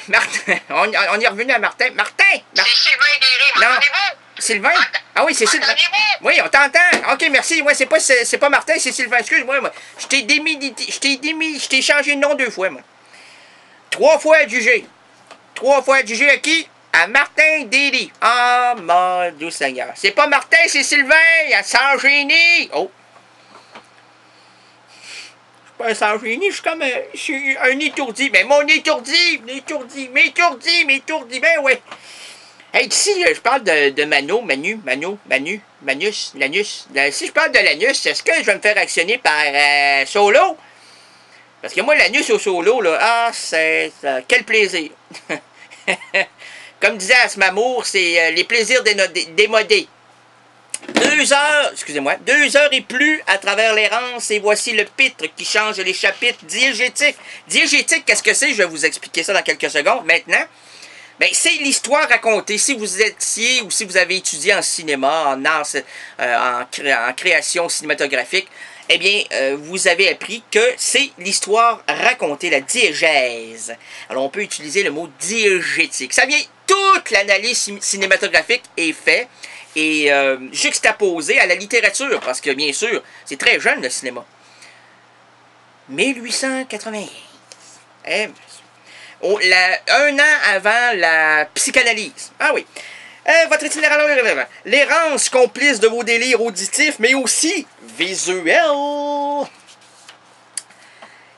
Martin, on est revenu à Martin. Martin! C'est Sylvain Derry, Non. m'entendez-vous? Sylvain? Ah oui, c'est Sylvain. M'entendez-vous? Oui, on t'entend. OK, merci. Ouais, c'est pas Martin, c'est Sylvain. Excuse-moi, moi. Je t'ai changé de nom 2 fois, moi. 3 fois adjugé. 3 fois adjugé à qui? À Martin Derry. Ah, mon Dieu Seigneur. C'est pas Martin, c'est Sylvain. À Saint-Génie. Oh. Je suis pas un Saint-Génie, je suis comme je suis un étourdi. Mais mon étourdi, m'étourdi, ben ouais. Hey, ici, je parle de Manus. Si je parle de l'anus, est-ce que je vais me faire actionner par Solo? Parce que moi, l'anus au Solo, là, c'est... quel plaisir! Comme disait Asmamour, c'est les plaisirs démodés. 2 heures, excusez-moi, 2 heures et plus à travers l'errance, et voici le pitre qui change les chapitres diégétiques. Diégétique, qu'est-ce que c'est? Je vais vous expliquer ça dans quelques secondes. Maintenant, ben, c'est l'histoire racontée. Si vous étiez ou si vous avez étudié en cinéma, en art, en création cinématographique, eh bien, vous avez appris que c'est l'histoire racontée, la diégèse. Alors, on peut utiliser le mot diégétique. Ça vient, toute l'analyse cinématographique est faite et juxtaposée à la littérature, parce que, bien sûr, c'est très jeune, le cinéma. 1895. Eh, un an avant la psychanalyse. Ah oui. Votre itinéraire, l'errance complice de vos délires auditifs, mais aussi visuels.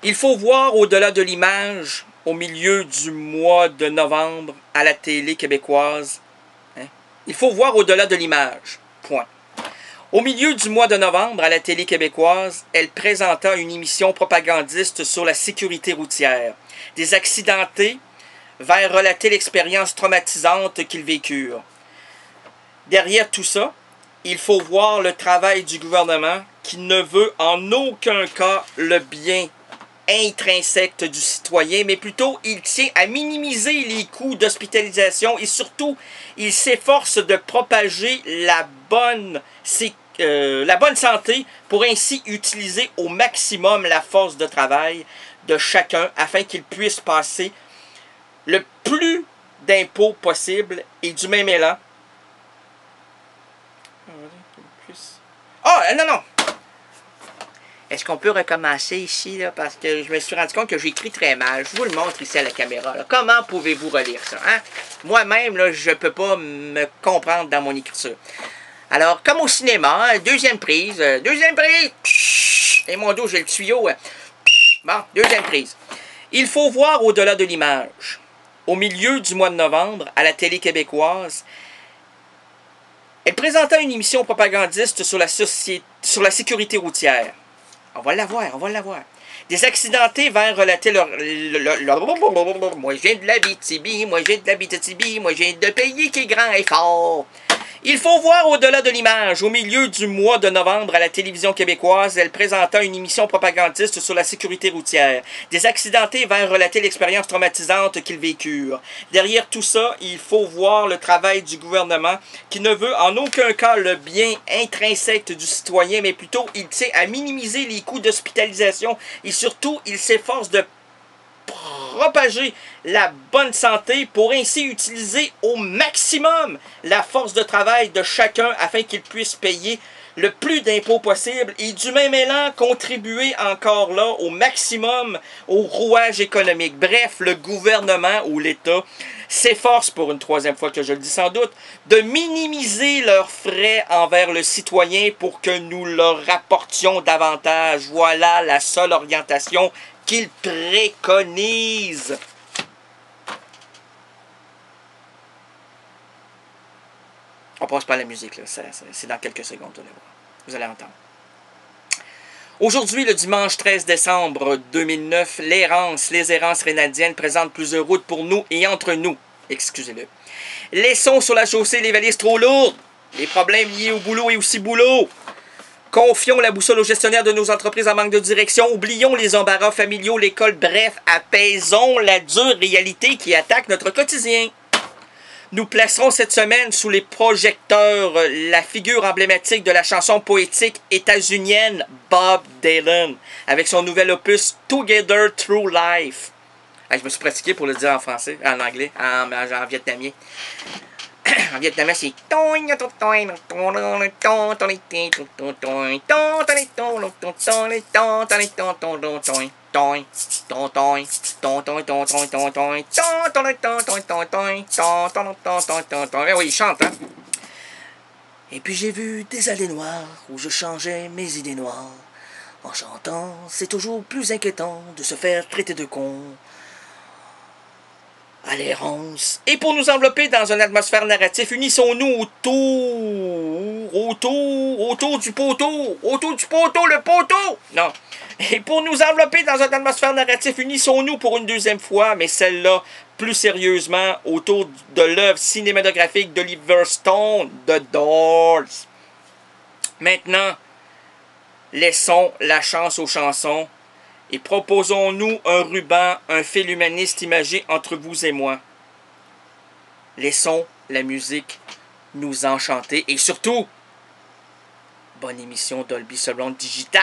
Il faut voir au-delà de l'image, au milieu du mois de novembre, à la télé québécoise. Il faut voir au-delà de l'image. Point. Au milieu du mois de novembre, à la télé québécoise, elle présenta une émission propagandiste sur la sécurité routière. Des accidentés vers relater l'expérience traumatisante qu'ils vécurent. Derrière tout ça, il faut voir le travail du gouvernement qui ne veut en aucun cas le bien intrinsèque du citoyen, mais plutôt il tient à minimiser les coûts d'hospitalisation et surtout, il s'efforce de propager la bonne santé pour ainsi utiliser au maximum la force de travail de chacun afin qu'il puisse passer le plus d'impôts possible et du même élan. Oh, non! Est-ce qu'on peut recommencer ici, là, parce que je me suis rendu compte que j'écris très mal. Je vous le montre ici à la caméra. Là. Comment pouvez-vous relire ça? Hein? Moi-même, là, je ne peux pas me comprendre dans mon écriture. Alors, comme au cinéma, deuxième prise. Et mon dos, j'ai le tuyau. Bon, deuxième prise. Il faut voir au-delà de l'image. Au milieu du mois de novembre, à la télé québécoise, elle présenta une émission propagandiste sur la sécurité routière. On va la voir. Des accidentés vinrent relater leur... Moi, je viens de l'Abitibi, moi, je viens de pays qui est grand et fort. Il faut voir au-delà de l'image. Au milieu du mois de novembre, à la télévision québécoise, elle présenta une émission propagandiste sur la sécurité routière. Des accidentés vinrent relater l'expérience traumatisante qu'ils vécurent. Derrière tout ça, il faut voir le travail du gouvernement qui ne veut en aucun cas le bien intrinsèque du citoyen, mais plutôt il tient à minimiser les coûts d'hospitalisation et surtout, il s'efforce de propager la bonne santé pour ainsi utiliser au maximum la force de travail de chacun afin qu'il puisse payer le plus d'impôts possible et du même élan contribuer encore là au maximum au rouage économique. Bref, le gouvernement ou l'État s'efforce, pour une troisième fois que je le dis sans doute, de minimiser leurs frais envers le citoyen pour que nous leur rapportions davantage. Voilà la seule orientation qu'il préconise. On passe pas à la musique, là. C'est dans quelques secondes, vous allez entendre. Aujourd'hui, le dimanche 13 décembre 2009, les errances rénadiennes présentent plusieurs routes pour nous et entre nous. Excusez-le. Laissons sur la chaussée les valises trop lourdes. Les problèmes liés au boulot et aussi boulot. Confions la boussole aux gestionnaires de nos entreprises en manque de direction. Oublions les embarras familiaux, l'école. Bref, apaisons la dure réalité qui attaque notre quotidien. Nous placerons cette semaine sous les projecteurs la figure emblématique de la chanson poétique états-unienne Bob Dylan avec son nouvel opus Together Through Life. Je me suis pratiqué pour le dire en français, en anglais, en vietnamien. En vietnamien, c'est... Oui, il chante, hein? Et puis j'ai vu des allées noires où je changeais mes idées noires. En chantant, c'est toujours plus inquiétant de se faire traiter de con. À l'errance. Et pour nous envelopper dans une atmosphère narrative, unissons-nous autour du poteau, le poteau. Non. Et pour nous envelopper dans une atmosphère narrative, unissons-nous pour une deuxième fois, mais celle-là, plus sérieusement, autour de l'œuvre cinématographique d'Oliver Stone, The Doors. Maintenant, laissons la chance aux chansons et proposons-nous un ruban, un fil humaniste imagé entre vous et moi. Laissons la musique nous enchanter et surtout, bonne émission Dolby Surround Digital!